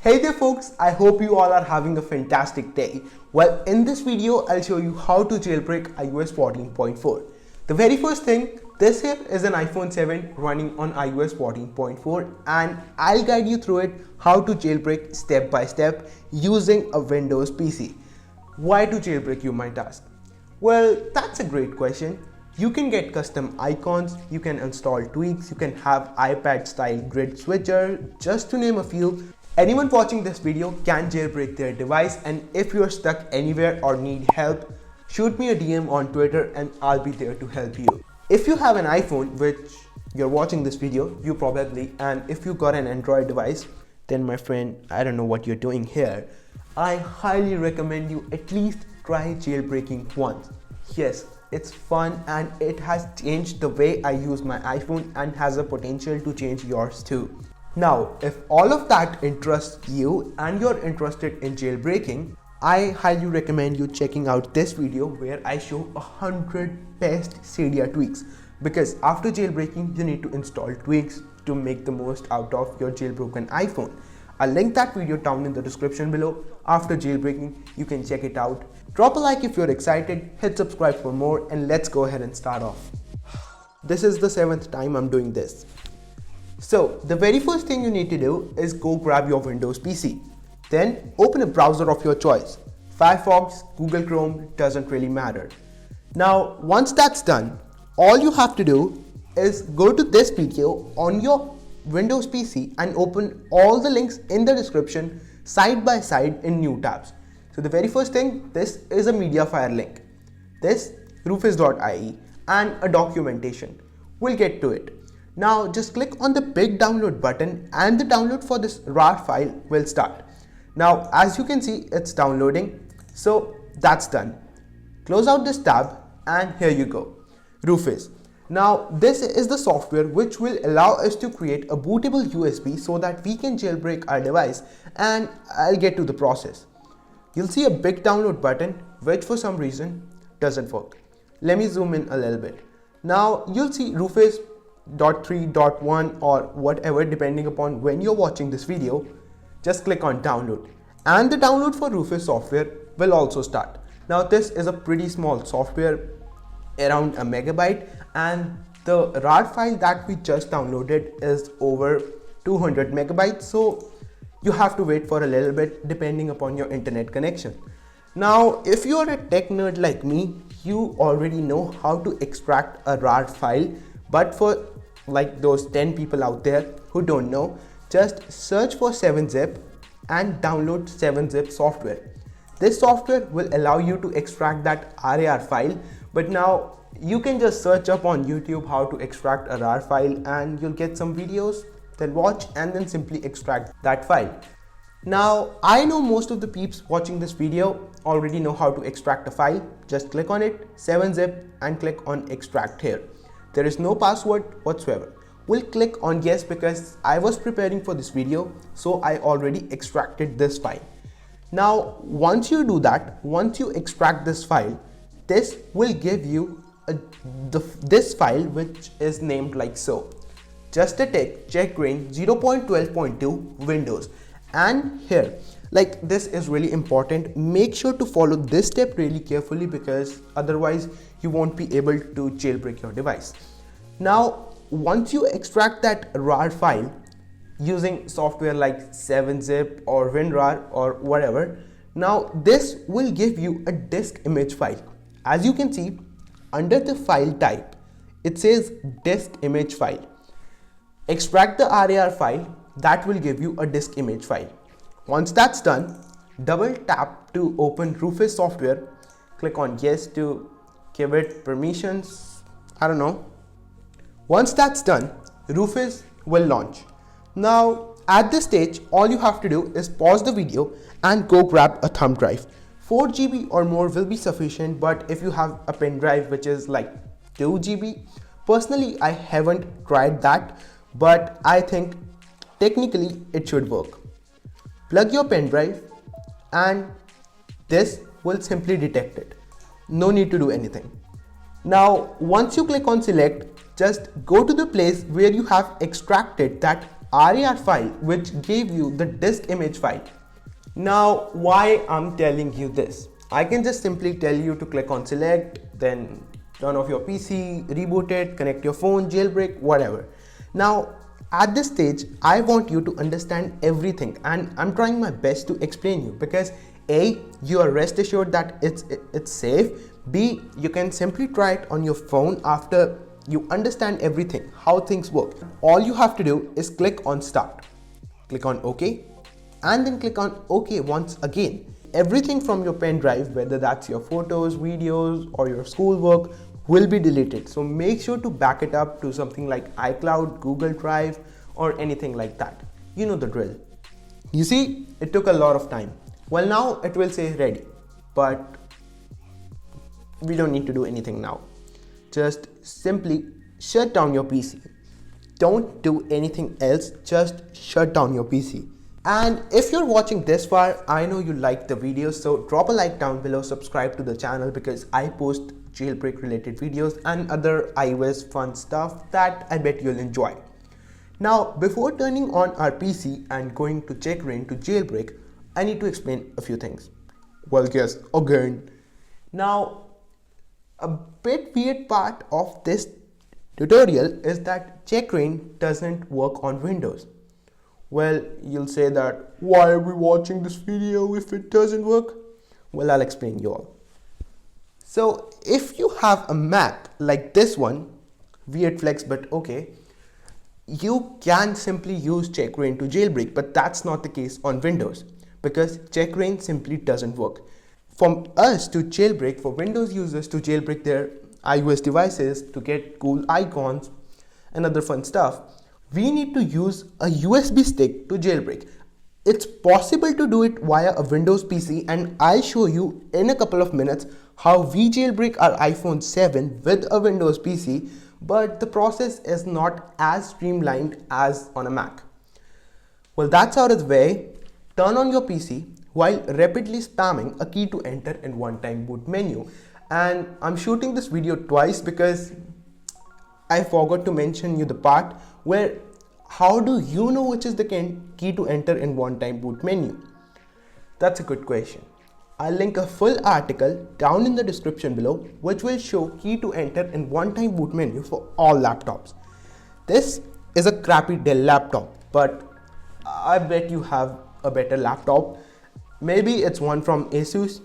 Hey there folks, I hope you all are having a fantastic day. Well, in this video, I'll show you how to jailbreak iOS 14.4. The very first thing, this here is an iPhone 7 running on iOS 14.4 and I'll guide you through it how to jailbreak step by step using a Windows PC. Why to jailbreak, you might ask? Well, that's a great question. You can get custom icons, you can install tweaks, you can have iPad style grid switcher, just to name a few. Anyone watching this video can jailbreak their device, and if you're stuck anywhere or need help, shoot me a DM on Twitter and I'll be there to help you. If you have an iPhone, which you're watching this video, you probably, and if you got an Android device, then my friend, I don't know what you're doing here. I highly recommend you at least try jailbreaking once. Yes, it's fun and it has changed the way I use my iPhone and has a potential to change yours too. Now, if all of that interests you and you're interested in jailbreaking, I highly recommend you checking out this video where I show 100 best Cydia tweaks, because after jailbreaking you need to install tweaks to make the most out of your jailbroken iPhone. I'll link that video down in the description below. After jailbreaking, you can check it out. Drop a like if you're excited, hit subscribe for more, and let's go ahead and start off. This is the 7th time I'm doing this. So the very first thing you need to do is go grab your Windows PC. Then open a browser of your choice. Firefox, Google Chrome, doesn't really matter. Now once that's done, all you have to do is go to this video on your Windows PC and open all the links in the description side by side in new tabs. So the very first thing, this is a Mediafire link. This rufus.ie and a documentation. We'll get to it. Now just click on the big download button and the download for this RAR file will start. Now as you can see, it's downloading. So that's done. Close out this tab and here you go. Rufus. Now this is the software which will allow us to create a bootable USB so that we can jailbreak our device, and I'll get to the process. You'll see a big download button which for some reason doesn't work. Let me zoom in a little bit. Now you'll see Rufus.3.1 or whatever depending upon when you're watching this video. Just click on download and the download for Rufus software will also start. Now this is a pretty small software, around a megabyte, and the RAR file that we just downloaded is over 200 megabytes, so you have to wait for a little bit depending upon your internet connection. Now if you are a tech nerd like me, you already know how to extract a RAR file, but for like those 10 people out there who don't know, just search for 7-zip and download 7-zip software. This software will allow you to extract that RAR file, but now you can just search up on YouTube how to extract a RAR file and you'll get some videos, then watch and then simply extract that file. Now I know most of the peeps watching this video already know how to extract a file. Just click on it, 7-zip, and click on extract here. There is no password whatsoever. We'll click on yes because I was preparing for this video, so I already extracted this file. Now once you do that, once you extract this file, this will give you this file which is named like so. Just a tick, Checkra1n 0.12.2 Windows. And here, like this is really important. Make sure to follow this step really carefully because otherwise you won't be able to jailbreak your device. Now once you extract that RAR file using software like 7-zip or WinRAR or whatever, now this will give you a disk image file. As you can see, under the file type, it says disk image file. Extract the RAR file, that will give you a disk image file. Once that's done, double tap to open Rufus software. Click on yes to give it permissions. I don't know. Once that's done, Rufus will launch. Now at this stage, all you have to do is pause the video and go grab a thumb drive. 4 GB or more will be sufficient, but if you have a pen drive which is like 2 GB, personally I haven't tried that, but I think technically it should work. Plug your pen drive and this will simply detect it. No need to do anything. Now once you click on select, just go to the place where you have extracted that RAR file which gave you the disk image file. Now, why I'm telling you this? I can just simply tell you to click on select, then turn off your PC, reboot it, connect your phone, jailbreak, whatever. Now, at this stage, I want you to understand everything, and I'm trying my best to explain you because A, you are rest assured that it's safe. B, you can simply try it on your phone after you understand everything, how things work. All you have to do is click on start, click on OK, and then click on OK once again. Everything from your pen drive, whether that's your photos, videos, or your schoolwork, will be deleted. So make sure to back it up to something like iCloud, Google Drive, or anything like that. You know the drill. You see, it took a lot of time. Well, now it will say ready, but we don't need to do anything now. Just simply shut down your PC. Don't do anything else, just shut down your PC. And if you're watching this far, I know you like the video, so drop a like down below, subscribe to the channel because I post jailbreak related videos and other iOS fun stuff that I bet you'll enjoy. Now, before turning on our PC and going to Checkra1n to jailbreak, I need to explain a few things. Well, guess again. Now, a bit weird part of this tutorial is that Checkra1n doesn't work on Windows. Well, you'll say that, why are we watching this video if it doesn't work? Well, I'll explain you all. So, if you have a Mac like this one, weird flex but okay, you can simply use Checkra1n to jailbreak, but that's not the case on Windows because Checkra1n simply doesn't work. For us to jailbreak, for Windows users to jailbreak their iOS devices to get cool icons and other fun stuff, we need to use a USB stick to jailbreak. It's possible to do it via a Windows PC, and I'll show you in a couple of minutes how we jailbreak our iPhone 7 with a Windows PC, but the process is not as streamlined as on a Mac. Well, that's out of the way. Turn on your PC while rapidly spamming a key to enter in one-time boot menu. And I'm shooting this video twice because I forgot to mention you the part where how do you know which is the key to enter in one-time boot menu? That's a good question. I'll link a full article down in the description below which will show key to enter in one-time boot menu for all laptops. This is a crappy Dell laptop, but I bet you have a better laptop. Maybe it's one from Asus.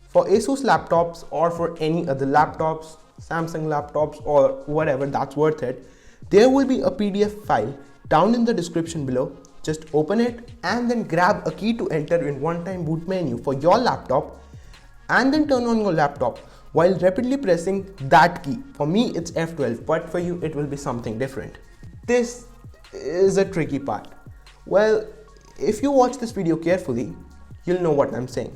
For Asus laptops or for any other laptops, Samsung laptops or whatever that's worth it, there will be a PDF file down in the description below. Just open it and then grab a key to enter in one-time boot menu for your laptop and then turn on your laptop while rapidly pressing that key. For me it's F12, but for you it will be something different. This is a tricky part. Well, if you watch this video carefully, you'll know what I'm saying.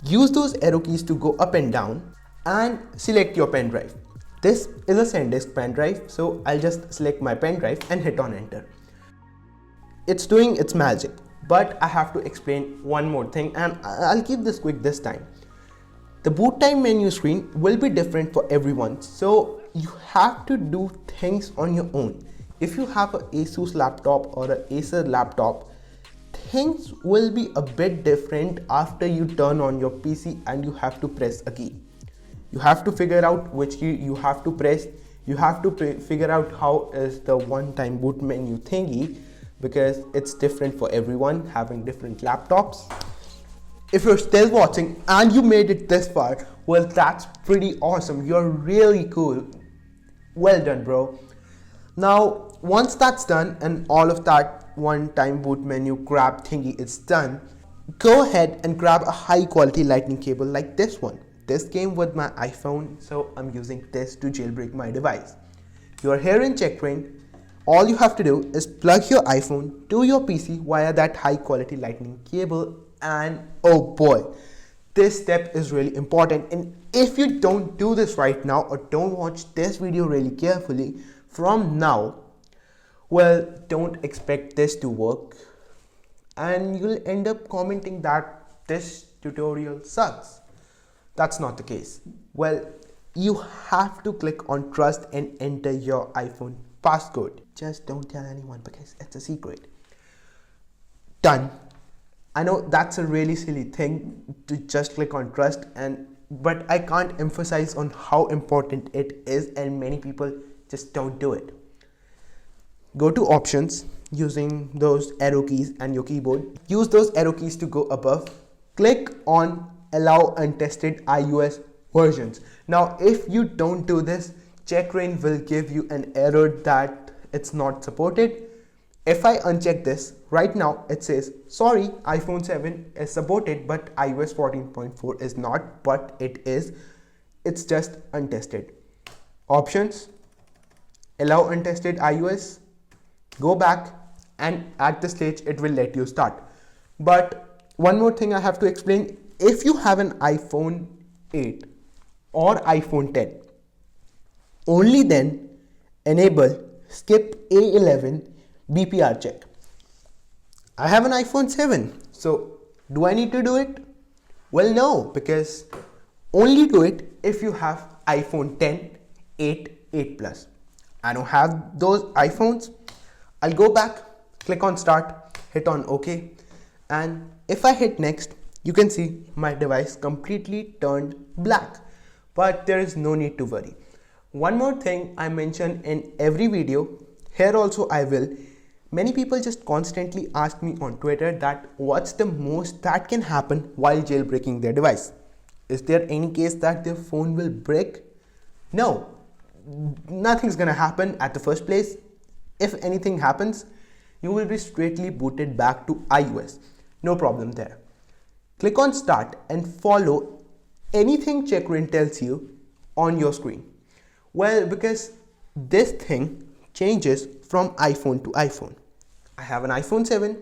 Use those arrow keys to go up and down and select your pen drive. This is a SanDisk pen drive, so I'll just select my pen drive and hit on enter. It's doing its magic, but I have to explain one more thing, and I'll keep this quick this time. The boot time menu screen will be different for everyone, so you have to do things on your own. If you have an Asus laptop or an Acer laptop, things will be a bit different after you turn on your PC and you have to press a key. You have to figure out which key you have to press. You have to figure out how is the one-time boot menu thingy, because it's different for everyone having different laptops. If you're still watching and you made it this far, well, that's pretty awesome. You're really cool. Well done, bro. Now, once that's done and all of that one-time boot menu grab thingy is done, go ahead and grab a high quality lightning cable like this one. This came with my iPhone, so I'm using this to jailbreak my device. You're here in Checkra1n. All you have to do is plug your iPhone to your PC via that high quality lightning cable, and oh boy, this step is really important. And if you don't do this right now or don't watch this video really carefully from now, well, don't expect this to work and you'll end up commenting that this tutorial sucks. That's not the case. Well, you have to click on trust and enter your iPhone passcode. Just don't tell anyone because it's a secret. Done. I know that's a really silly thing to just click on trust, but I can't emphasize on how important it is, and many people just don't do it. Go to options using those arrow keys and your keyboard. Use those arrow keys to go above. Click on allow untested iOS versions. Now, if you don't do this, Checkra1n will give you an error that it's not supported. If I uncheck this, right now it says, sorry, iPhone 7 is supported, but iOS 14.4 is not, but it is. It's just untested. Options, allow untested iOS, go back, and at this stage, it will let you start. But one more thing I have to explain, if you have an iPhone 8 or iPhone 10, only then enable skip A11 BPR check. I have an iPhone 7, so do I need to do it? Well, no, because only do it if you have iPhone 10, 8, 8 Plus. I don't have those iPhones. I'll go back, click on start, hit on OK, and if I hit next, you can see my device completely turned black, but there is no need to worry. One more thing I mention in every video, here also I will. Many people just constantly ask me on Twitter that what's the most that can happen while jailbreaking their device? Is there any case that their phone will break? No, nothing's gonna happen at the first place. If anything happens, you will be straightly booted back to iOS. No problem there. Click on start and follow anything Checkra1n tells you on your screen. Well, because this thing changes from iPhone to iPhone. I have an iPhone 7.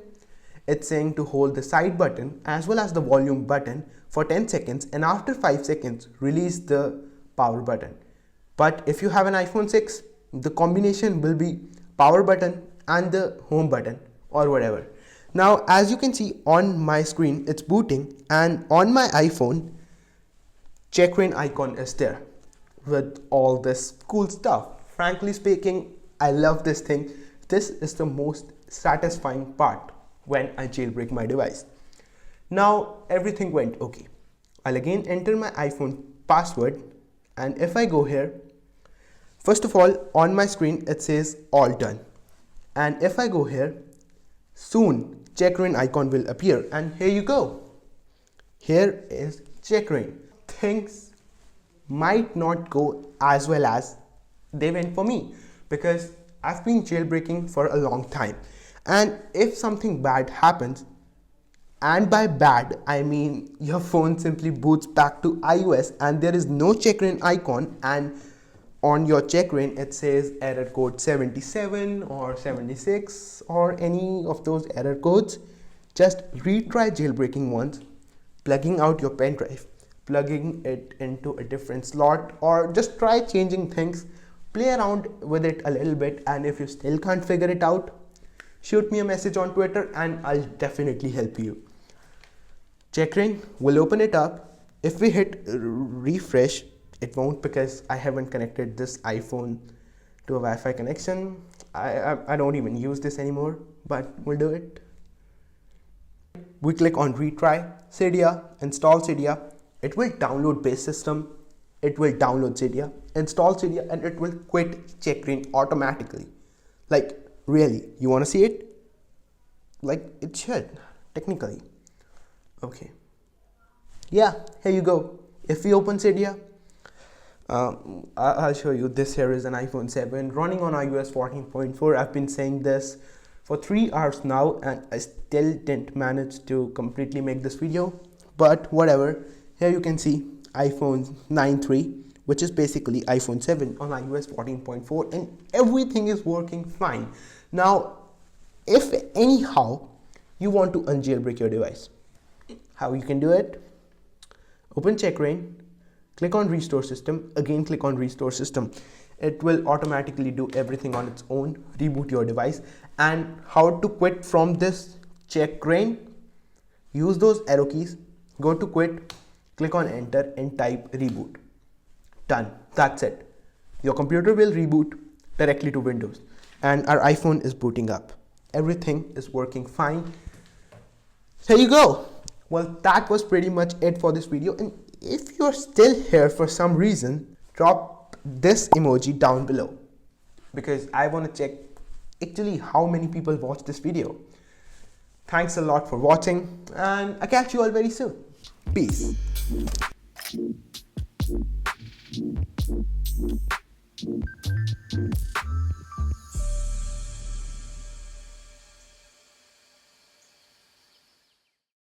It's saying to hold the side button as well as the volume button for 10 seconds, and after 5 seconds release the power button. But if you have an iPhone 6, the combination will be power button and the home button or whatever. Now, as you can see on my screen, it's booting, and on my iPhone, Checkra1n icon is there with all this cool stuff. Frankly speaking, I love this thing. This is the most satisfying part when I jailbreak my device. Now everything went okay. I'll again enter my iPhone password, and if I go here, first of all, on my screen it says all done, and if I go here, soon Checkra1n icon will appear, and here you go. Here is Checkra1n. Things might not go as well as they went for me, because I've been jailbreaking for a long time, and if something bad happens, and by bad I mean your phone simply boots back to iOS and there is no Checkra1n icon, and on your Checkra1n it says error code 77 or 76 or any of those error codes, just retry jailbreaking once, plugging out your pen drive, plugging it into a different slot, or just try changing things. Play around with it a little bit, and if you still can't figure it out, shoot me a message on Twitter and I'll definitely help you. Checkra1n will open it up. If we hit refresh, it won't, because I haven't connected this iPhone to a Wi-Fi connection. I don't even use this anymore, but we'll do it. We click on retry Cydia, install Cydia. It will download base system. It will download Cydia, install Cydia, and it will quit Checkra1n automatically. Like, really, you want to see it? Like, it should, technically. Okay. Yeah, here you go. If we open Cydia, I'll show you. This here is an iPhone 7 running on iOS 14.4. I've been saying this for 3 hours now, and I still didn't manage to completely make this video, but whatever. Here you can see iPhone 9.3, which is basically iPhone 7 on iOS 14.4, and everything is working fine. Now, if anyhow you want to unjailbreak your device, how you can do it? Open Checkra1n, click on restore system, again click on restore system. It will automatically do everything on its own, reboot your device. And how to quit from this Checkra1n? Use those arrow keys, go to quit, click on enter and type reboot. Done. That's it. Your computer will reboot directly to Windows and our iPhone is booting up. Everything is working fine. Here you go. Well, that was pretty much it for this video, and if you're still here for some reason, drop this emoji down below because I want to check actually how many people watch this video. Thanks a lot for watching, and I'll catch you all very soon. Peace.